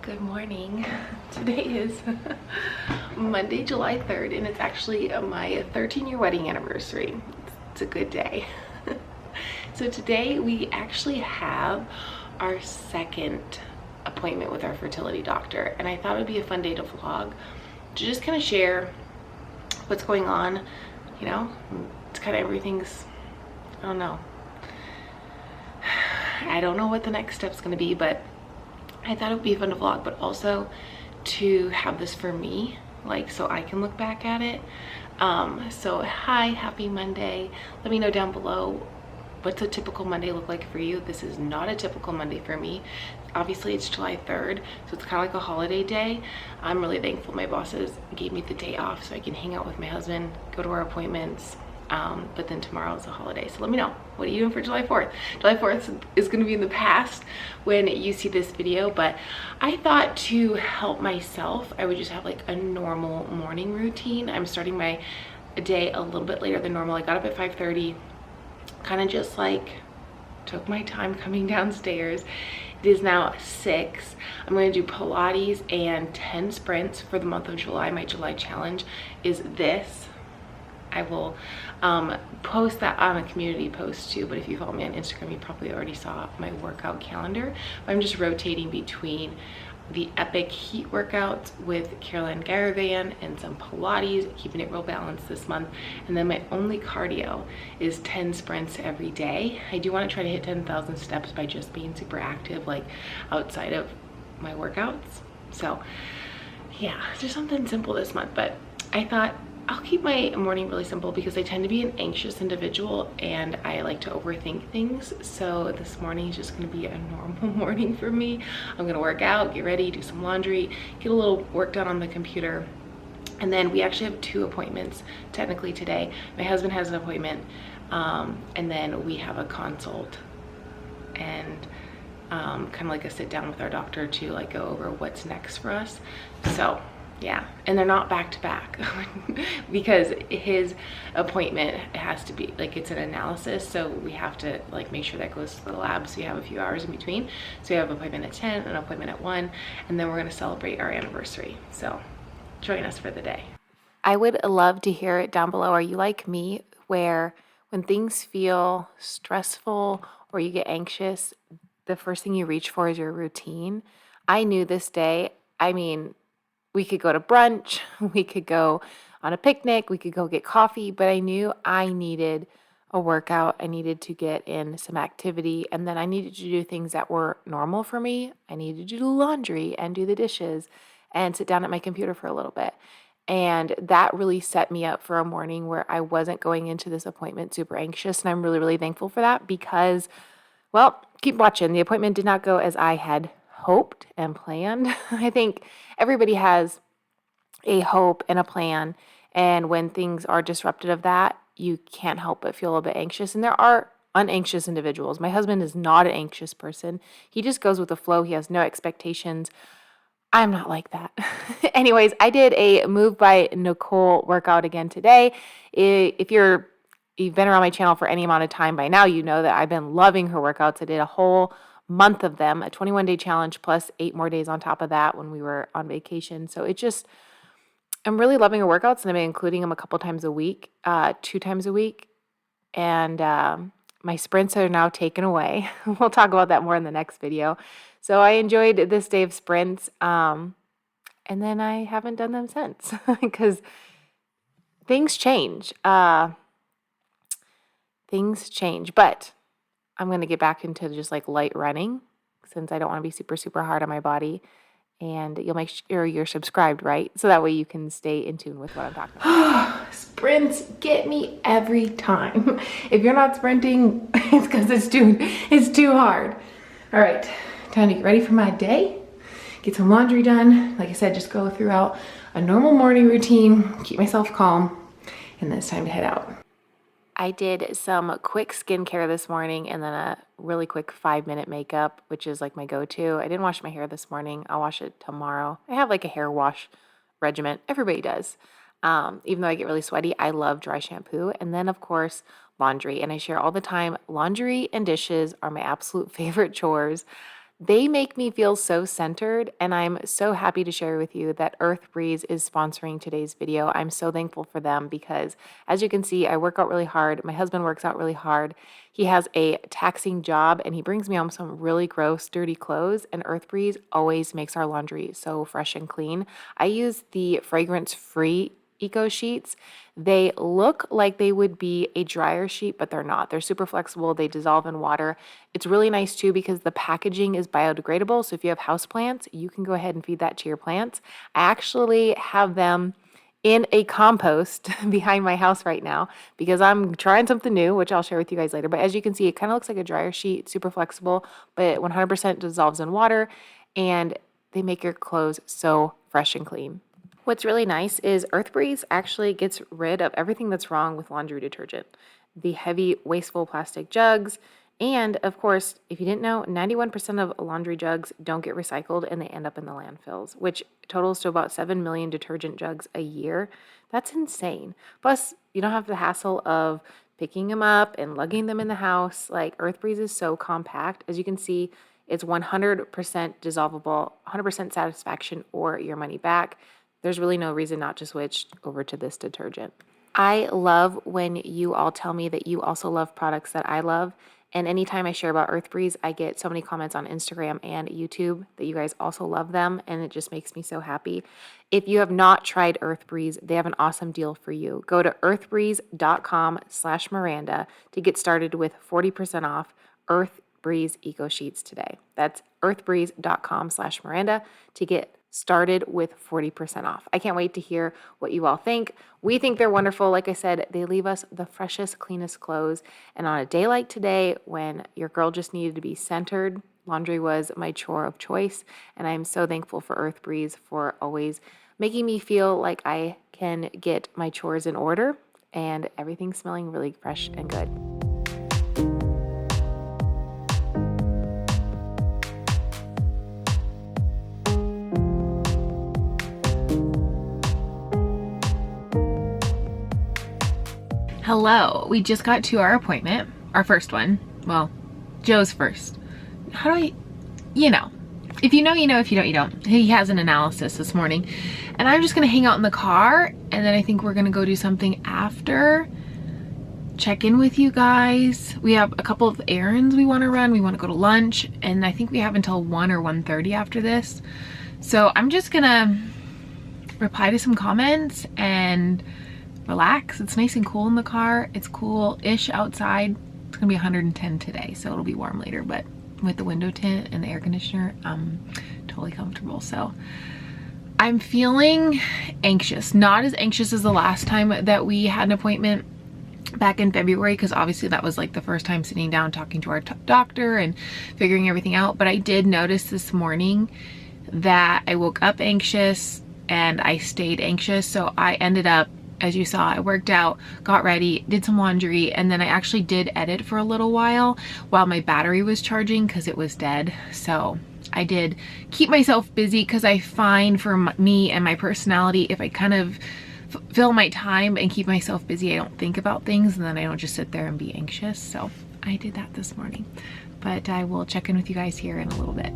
Good morning. Today is Monday, July 3rd, and it's actually my 13-year wedding anniversary. It's a good day. So today we actually have our second appointment with our fertility doctor, and I thought it would be a fun day to vlog, to just kind of share what's going on. You know, it's kind of everything's, I don't know. I don't know what the next step's going to be, but I thought it would be fun to vlog, but also to have this for me, like, so I can look back at it. So hi, happy Monday. Let me know down below, what's a typical Monday look like for you? This is not a typical Monday for me. Obviously it's July 3rd, so it's kind of like a holiday day. I'm really thankful my bosses gave me the day off so I can hang out with my husband, go to our appointments. But then tomorrow is a holiday, so let me know, what are you doing for July 4th? July 4th is going to be in the past when you see this video, but I thought to help myself I would just have like a normal morning routine. I'm starting my day a little bit later than normal. I got up at 5:30, kind of just like took my time coming downstairs. It is now 6. I'm going to do Pilates and 10 sprints for the month of July. My July challenge is this. I will post that on a community post too, but if you follow me on Instagram, you probably already saw my workout calendar. I'm just rotating between the epic heat workouts with Caroline Garavan and some Pilates, keeping it real balanced this month. And then my only cardio is 10 sprints every day. I do want to try to hit 10,000 steps by just being super active, like outside of my workouts. So yeah, just something simple this month, but I thought I'll keep my morning really simple because I tend to be an anxious individual and I like to overthink things. So this morning is just going to be a normal morning for me. I'm going to work out, get ready, do some laundry, get a little work done on the computer. And then we actually have 2 appointments technically today. My husband has an appointment, and then we have a consult and kind of like a sit down with our doctor to like go over what's next for us. So yeah, and they're not back to back because his appointment has to be like, it's an analysis, so we have to like make sure that goes to the lab, so you have a few hours in between. So we have an appointment at 10, an appointment at 1, and then we're going to celebrate our anniversary. So join us for the day. I would love to hear it down below. Are you like me, where when things feel stressful or you get anxious, the first thing you reach for is your routine? I knew this day, I mean, we could go to brunch, we could go on a picnic, we could go get coffee, but I knew I needed a workout. I needed to get in some activity, and then I needed to do things that were normal for me. I needed to do laundry and do the dishes and sit down at my computer for a little bit. And that really set me up for a morning where I wasn't going into this appointment super anxious, and I'm really, really thankful for that because, well, keep watching. The appointment did not go as I had hoped and planned. I think everybody has a hope and a plan, and when things are disrupted of that, you can't help but feel a bit anxious. And there are unanxious individuals. My husband is not an anxious person. He just goes with the flow. He has no expectations. I'm not like that. Anyways, I did a Move by Nicole workout again today. If you've been around my channel for any amount of time by now, you know that I've been loving her workouts. I did a whole month of them, a 21-day challenge plus 8 more days on top of that when we were on vacation. So I'm really loving her workouts, and I've been including them a couple times a week, 2 times a week. And my sprints are now taken away. We'll talk about that more in the next video. So I enjoyed this day of sprints, and then I haven't done them since because things change. Things change, but I'm going to get back into just like light running since I don't want to be super, super hard on my body. And you'll make sure you're subscribed, right? So that way you can stay in tune with what I'm talking about. Sprints get me every time. If you're not sprinting, it's because it's too hard. All right, time to get ready for my day. Get some laundry done. Like I said, just go throughout a normal morning routine, keep myself calm, and then it's time to head out. I did some quick skincare this morning and then a really quick 5-minute makeup, which is like my go-to. I didn't wash my hair this morning. I'll wash it tomorrow. I have like a hair wash regimen. Everybody does. Even though I get really sweaty, I love dry shampoo. And then of course, laundry. And I share all the time, laundry and dishes are my absolute favorite chores. They make me feel so centered, and I'm so happy to share with you that Earth Breeze is sponsoring today's video. I'm so thankful for them because, as you can see, I work out really hard. My husband works out really hard. He has a taxing job, and he brings me home some really gross, dirty clothes, and Earth Breeze always makes our laundry so fresh and clean. I use the fragrance-free Eco Sheets. They look like they would be a dryer sheet, but they're not. They're super flexible. They dissolve in water. It's really nice too because the packaging is biodegradable. So if you have houseplants, you can go ahead and feed that to your plants. I actually have them in a compost behind my house right now because I'm trying something new, which I'll share with you guys later. But as you can see, it kind of looks like a dryer sheet, super flexible, but 100% dissolves in water, and they make your clothes so fresh and clean. What's really nice is Earth Breeze actually gets rid of everything that's wrong with laundry detergent. The heavy, wasteful plastic jugs, and of course, if you didn't know, 91% of laundry jugs don't get recycled and they end up in the landfills, which totals to about 7 million detergent jugs a year. That's insane. Plus, you don't have the hassle of picking them up and lugging them in the house. Like, Earth Breeze is so compact. As you can see, it's 100% dissolvable, 100% satisfaction, or your money back. There's really no reason not to switch over to this detergent. I love when you all tell me that you also love products that I love. And anytime I share about Earth Breeze, I get so many comments on Instagram and YouTube that you guys also love them. And it just makes me so happy. If you have not tried Earth Breeze, they have an awesome deal for you. Go to earthbreeze.com/Miranda to get started with 40% off Earth Breeze Eco Sheets today. That's earthbreeze.com/Miranda to get started with 40% off. I can't wait to hear what you all think. We think they're wonderful. Like I said, they leave us the freshest, cleanest clothes. And on a day like today, when your girl just needed to be centered, laundry was my chore of choice. And I'm so thankful for Earth Breeze for always making me feel like I can get my chores in order and everything smelling really fresh and good. Hello, we just got to our appointment, our first one. Well, Joe's first. How do I, if you know, you know, if you don't, you don't. He has an analysis this morning, and I'm just gonna hang out in the car, and then I think we're gonna go do something after. Check in with you guys. We have a couple of errands we wanna run. We wanna go to lunch, and I think we have until 1 or 1:30 after this. So I'm just gonna reply to some comments and relax. It's nice and cool in the car. It's cool-ish outside. It's gonna be 110 today, so it'll be warm later, but with the window tint and the air conditioner, I'm totally comfortable. So I'm feeling anxious, not as anxious as the last time that we had an appointment back in February, because obviously that was like the first time sitting down talking to our doctor and figuring everything out. But I did notice this morning that I woke up anxious and I stayed anxious. So I ended up, as you saw, I worked out, got ready, did some laundry, and then I actually did edit for a little while my battery was charging because it was dead. So I did keep myself busy because I find for me and my personality, if I kind of fill my time and keep myself busy, I don't think about things, and then I don't just sit there and be anxious. So I did that this morning, but I will check in with you guys here in a little bit.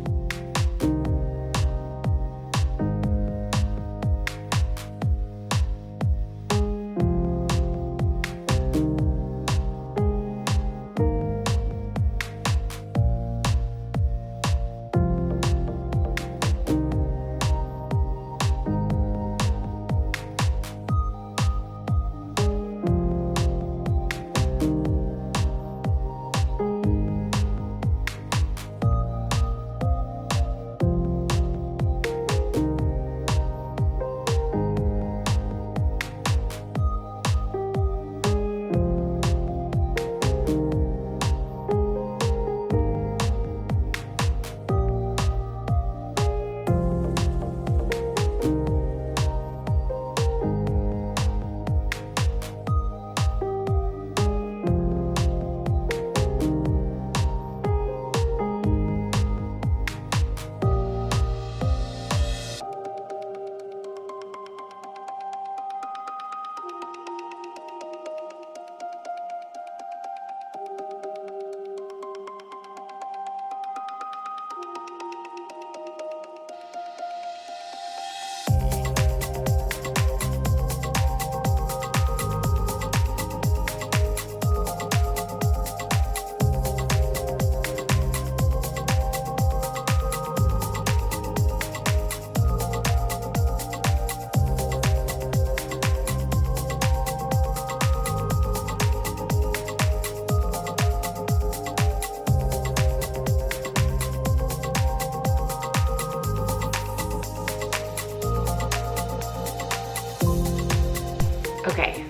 Okay,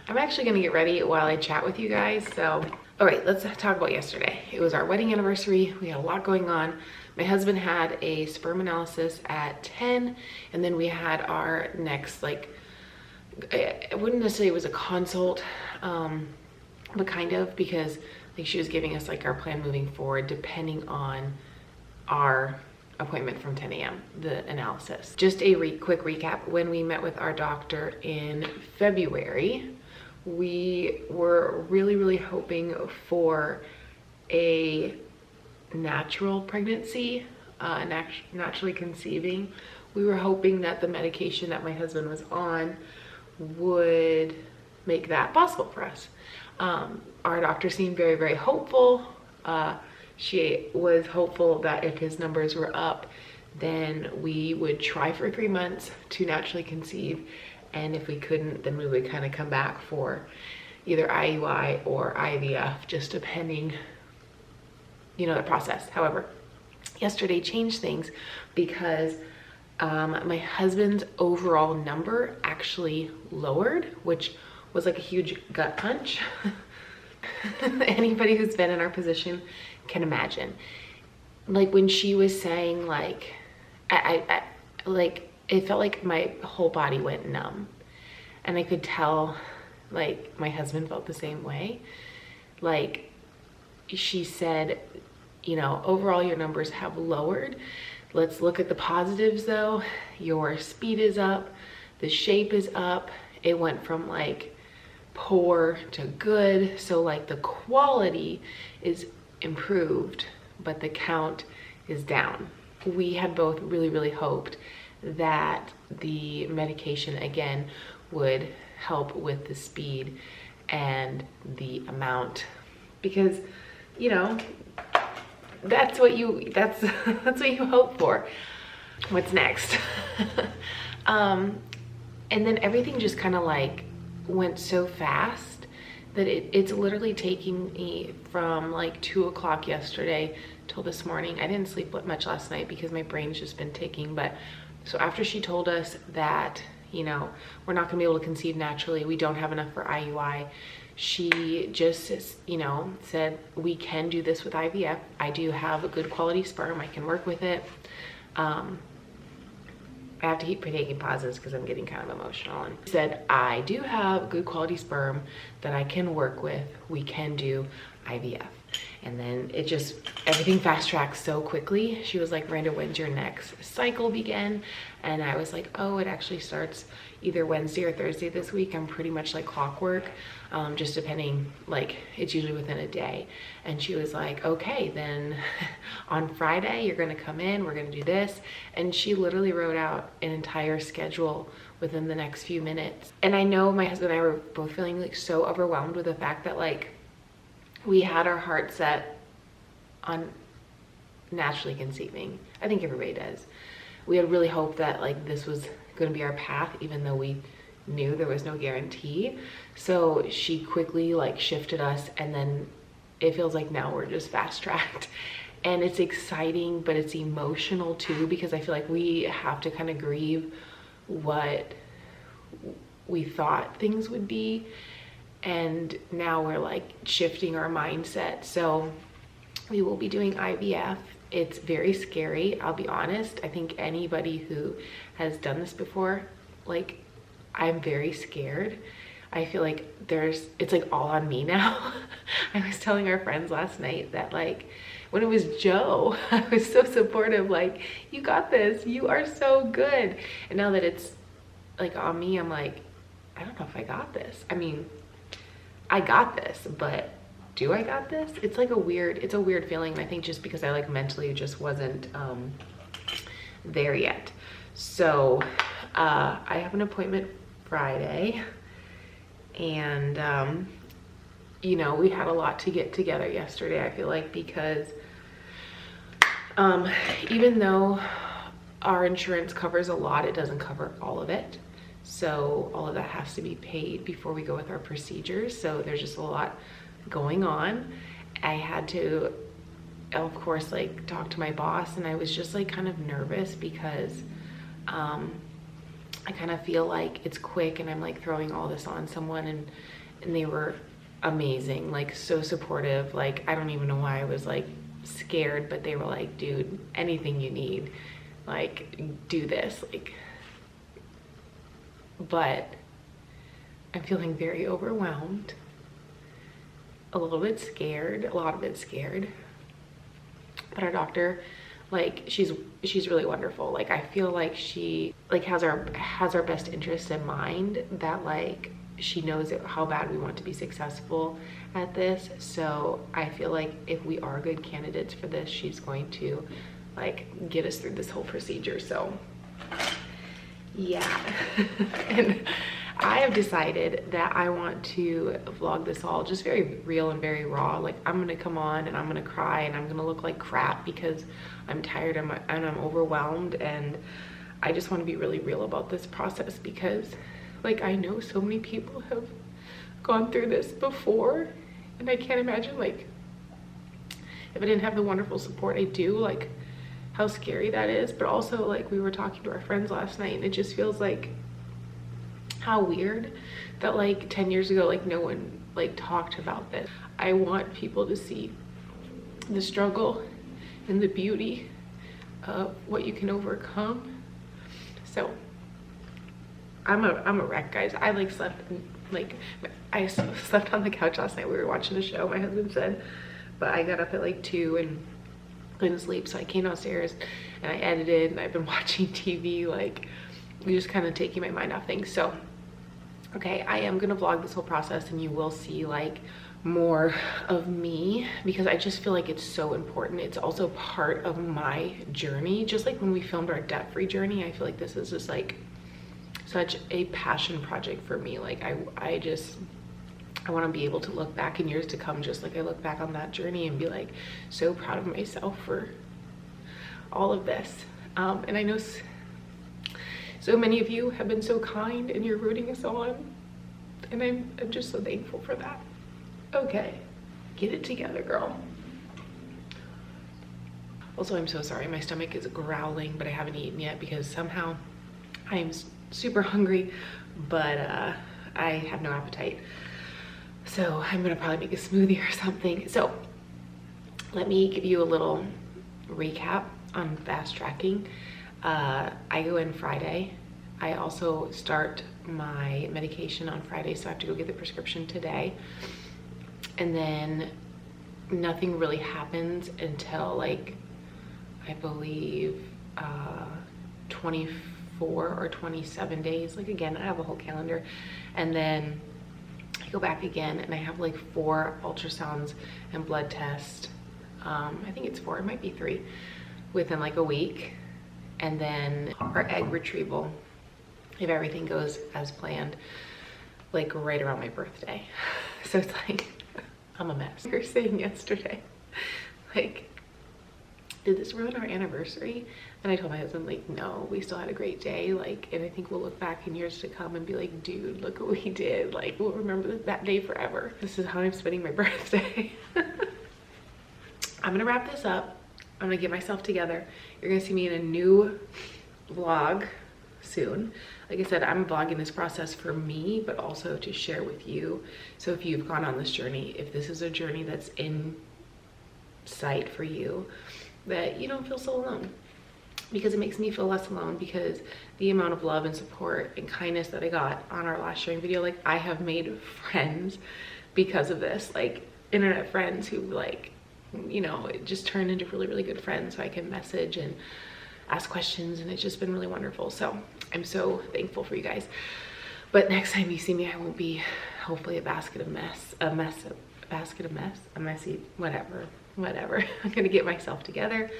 I'm actually gonna get ready while I chat with you guys. So, all right, let's talk about yesterday. It was our wedding anniversary. We had a lot going on. My husband had a sperm analysis at 10, and then we had our next, like, I wouldn't necessarily, it was a consult, but kind of, because I think she was giving us like our plan moving forward depending on our appointment from 10 a.m., the analysis. Just a quick recap. When we met with our doctor in February, we were really hoping for a natural pregnancy, naturally conceiving. We were hoping that the medication that my husband was on would make that possible for us. Our doctor seemed very hopeful. She was hopeful that if his numbers were up, then we would try for 3 months to naturally conceive. And if we couldn't, then we would kind of come back for either IUI or IVF, just depending, you know, the process. However, yesterday changed things because my husband's overall number actually lowered, which was like a huge gut punch. Anybody who's been in our position can imagine. Like when she was saying, like, I like, it felt like my whole body went numb, and I could tell like my husband felt the same way. Like she said, you know, overall your numbers have lowered. Let's look at the positives though. Your speed is up, the shape is up. It went from like poor to good. So like the quality is improved, but the count is down. We had both really hoped that the medication again would help with the speed and the amount, because, you know, that's what you that's what you hope for. What's next? And then everything just kind of like went so fast that it's literally taking me from like 2 o'clock yesterday till this morning. I didn't sleep much last night because my brain's just been ticking. But so after she told us that, you know, we're not gonna be able to conceive naturally, we don't have enough for IUI, she just, you know, said we can do this with IVF. I do have a good quality sperm, I can work with it. I have to keep taking pauses because I'm getting kind of emotional. And she said, I do have good quality sperm that I can work with. We can do IVF. And then it just, everything fast tracked so quickly. She was like, Miranda, when's your next cycle begin? And I was like, oh, it actually starts either Wednesday or Thursday this week. I'm pretty much like clockwork, just depending, like it's usually within a day. And she was like, okay, then on Friday, you're gonna come in, we're gonna do this. And she literally wrote out an entire schedule within the next few minutes. And I know my husband and I were both feeling like so overwhelmed with the fact that like we had our heart set on naturally conceiving. I think everybody does. We had really hoped that like this was going to be our path, even though we knew there was no guarantee. So she quickly like shifted us, and then it feels like now we're just fast tracked. And it's exciting, but it's emotional too, because I feel like we have to kind of grieve what we thought things would be. And now we're like shifting our mindset. So we will be doing IVF. It's very scary, I'll be honest. I think anybody who has done this before, like, I'm very scared. I feel like it's like all on me now. I was telling our friends last night that like, when it was Joe, I was so supportive, like, you got this, you are so good. And now that it's like on me, I'm like, I don't know if I got this. I mean, I got this, but do I got this? It's like a weird feeling. And I think just because I like mentally just wasn't there yet. So I have an appointment Friday, and you know, we had a lot to get together yesterday, I feel like, because even though our insurance covers a lot, it doesn't cover all of it. So all of that has to be paid before we go with our procedures. So there's just a lot going on. I had to, of course, like talk to my boss, and I was just like kind of nervous because I kind of feel like it's quick and I'm like throwing all this on someone, and they were amazing, like so supportive. Like I don't even know why I was like scared, but they were like, dude, anything you need, like do this. Like, but I'm feeling very overwhelmed, a little bit scared, a lot of it scared. But our doctor, like she's really wonderful. Like I feel like she like has our best interest in mind, that like she knows how bad we want to be successful at this. So I feel like if we are good candidates for this, she's going to like get us through this whole procedure. So yeah. And I have decided that I want to vlog this all just very real and very raw. Like I'm gonna come on and I'm gonna cry and I'm gonna look like crap because I'm tired and I'm overwhelmed, and I just want to be really real about this process, because like I know so many people have gone through this before, and I can't imagine like if I didn't have the wonderful support I do, like how scary that is. But also like we were talking to our friends last night, and it just feels like how weird that like 10 years ago like no one like talked about this. I want people to see the struggle and the beauty of what you can overcome. So I'm a wreck, guys. I like slept like I slept on the couch last night. We were watching a show, my husband said, but I got up at like 2 and couldn't sleep, so I came downstairs and I edited, and I've been watching TV, like just kind of taking my mind off things. So okay, I am gonna vlog this whole process, and you will see like more of me, because I just feel like it's so important. It's also part of my journey. Just like when we filmed our debt-free journey, I feel like this is just like such a passion project for me. Like I want to be able to look back in years to come, just like I look back on that journey, and be like so proud of myself for all of this. And I know so many of you have been so kind and you're rooting us on, and I'm just so thankful for that. Okay, get it together, girl. Also, I'm so sorry, my stomach is growling, but I haven't eaten yet because somehow I'm super hungry, but I have no appetite. So I'm gonna probably make a smoothie or something. So let me give you a little recap on fast tracking. I go in Friday. I also start my medication on Friday, so I have to go get the prescription today. And then nothing really happens until like, I believe 24 or 27 days. Like again, I have a whole calendar. And then I go back again and I have like 4 ultrasounds and blood tests. I think it's 4, it might be 3, within like a week. And then our egg retrieval, if everything goes as planned, like right around my birthday. So it's like, I'm a mess. We were saying yesterday, like, did this ruin our anniversary? And I told my husband, like, no, we still had a great day. Like, and I think we'll look back in years to come and be like, dude, look what we did. Like, we'll remember that day forever. This is how I'm spending my birthday. I'm gonna wrap this up. I'm gonna get myself together. You're gonna see me in a new vlog soon. Like I said, I'm vlogging this process for me, but also to share with you. So if you've gone on this journey, if this is a journey that's in sight for you, that you don't feel so alone, because it makes me feel less alone, because the amount of love and support and kindness that I got on our last sharing video, like I have made friends because of this, like internet friends who like, you know, it just turned into really, really good friends, so I can message and ask questions, and it's just been really wonderful. So I'm so thankful for you guys. But next time you see me, I won't be hopefully a basket of mess, a messy, whatever. I'm gonna get myself together.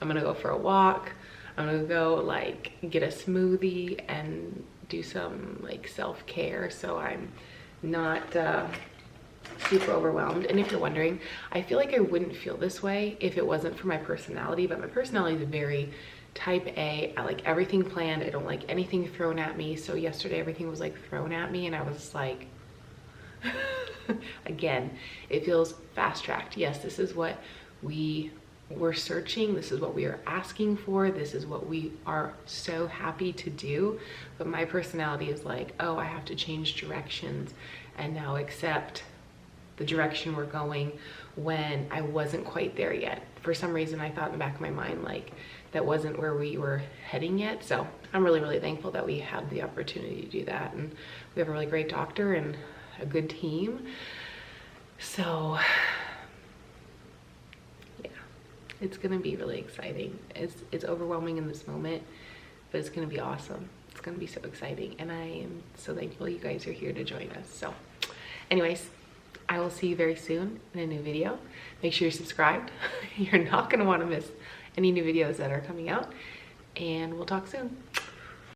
I'm gonna go for a walk. I'm gonna go like get a smoothie and do some like self-care, so I'm not super overwhelmed. And if you're wondering, I feel like I wouldn't feel this way if it wasn't for my personality, but my personality is very type A. I like everything planned. I don't like anything thrown at me. So yesterday everything was like thrown at me, and I was like, again, it feels fast-tracked. Yes, this is what we we're searching, this is what we are asking for, this is what we are so happy to do. But my personality is like, oh, I have to change directions and now accept the direction we're going when I wasn't quite there yet. For some reason, I thought in the back of my mind, like, that wasn't where we were heading yet. So I'm really, really thankful that we had the opportunity to do that. And we have a really great doctor and a good team. So yeah, it's gonna be really exciting. It's overwhelming in this moment, but it's gonna be awesome. It's gonna be so exciting. And I am so thankful you guys are here to join us. So anyways, I will see you very soon in a new video. Make sure you're subscribed. You're not gonna wanna miss any new videos that are coming out. And we'll talk soon.